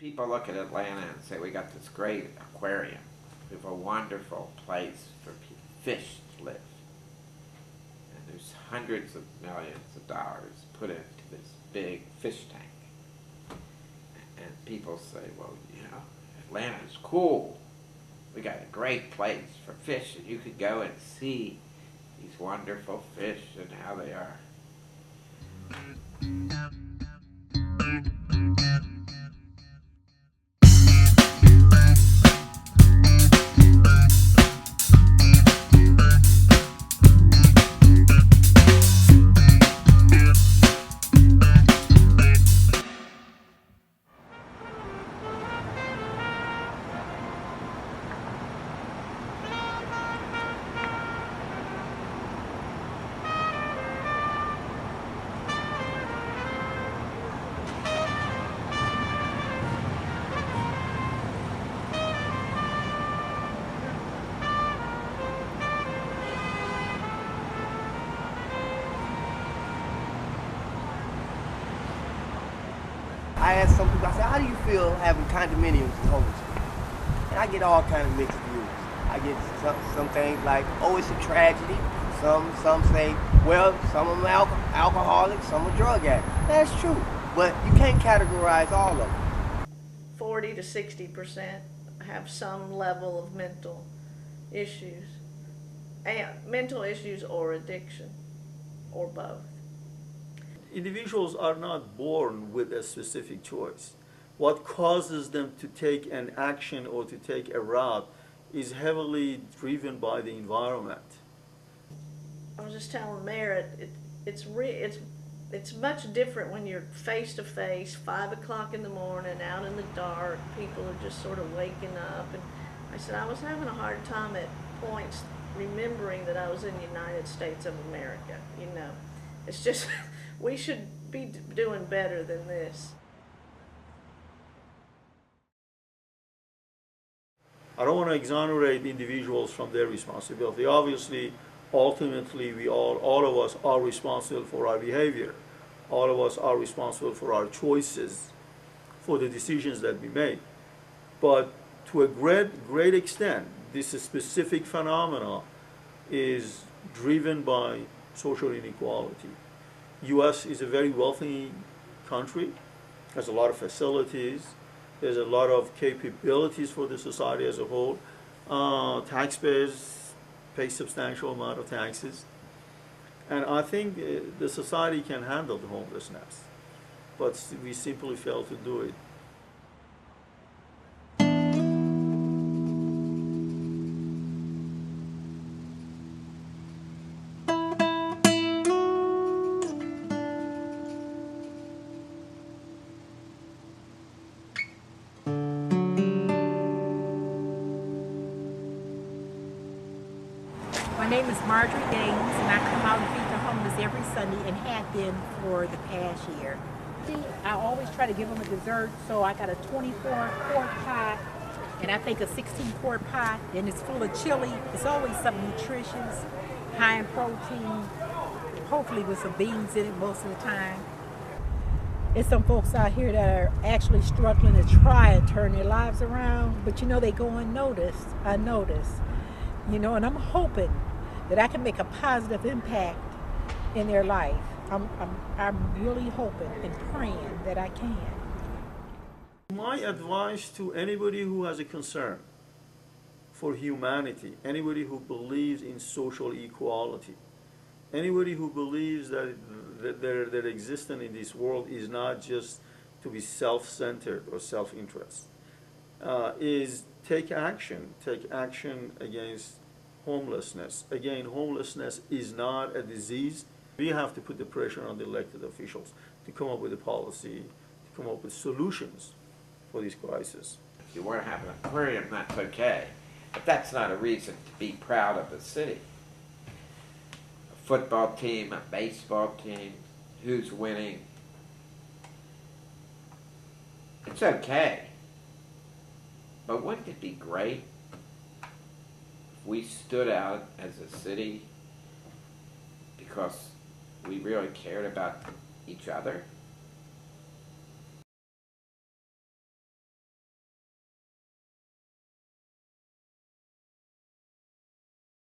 People look at Atlanta and say, we got this great aquarium. We have a wonderful place for fish to live. And there's hundreds of millions of dollars put into this big fish tank. And people say, well, you know, Atlanta's cool. We got a great place for fish, and you could go and see these wonderful fish and how they are. I asked some people, I said, how do you feel having condominiums and homeless people? And I get all kind of mixed views. I get some things like, oh, it's a tragedy. Some say, well, some of them are alcoholics, some are drug addicts. That's true, but you can't categorize all of them. 40 to 60% have some level of mental issues, and mental issues or addiction, or both. Individuals are not born with a specific choice. What causes them to take an action or to take a route is heavily driven by the environment. I was just telling Mayor, it's much different when you're face to face, 5 o'clock in the morning, out in the dark. People are just sort of waking up, and I said I was having a hard time at points remembering that I was in the United States of America. You know, it's just. We should be doing better than this. I don't want to exonerate individuals from their responsibility. Obviously, ultimately, all of us are responsible for our behavior. All of us are responsible for our choices, for the decisions that we make. But to a great extent, this specific phenomena is driven by social inequality. U.S. is a very wealthy country, has a lot of facilities, there's a lot of capabilities for the society as a whole. Taxpayers pay substantial amount of taxes. And I think the society can handle the homelessness, but we simply fail to do it. My name is Marjorie Gaines, and I come out and feed the homeless every Sunday and have been for the past year. I always try to give them a dessert, so I got a 24-quart pot, and I think a 16-quart pot, and it's full of chili. It's always something nutritious, high in protein, hopefully with some beans in it most of the time. There's some folks out here that are actually struggling to try and turn their lives around, but you know, they go unnoticed, you know, and I'm hoping that I can make a positive impact in their life. I'm really hoping and praying that I can. My advice to anybody who has a concern for humanity, anybody who believes in social equality, anybody who believes that their existence in this world is not just to be self-centered or self-interest, is take action against homelessness. Again, homelessness is not a disease. We have to put the pressure on the elected officials to come up with a policy, to come up with solutions for this crisis. If you want to have an aquarium, that's okay. But that's not a reason to be proud of the city. A football team, a baseball team, who's winning. It's okay. But wouldn't it be great if we stood out as a city because we really cared about each other?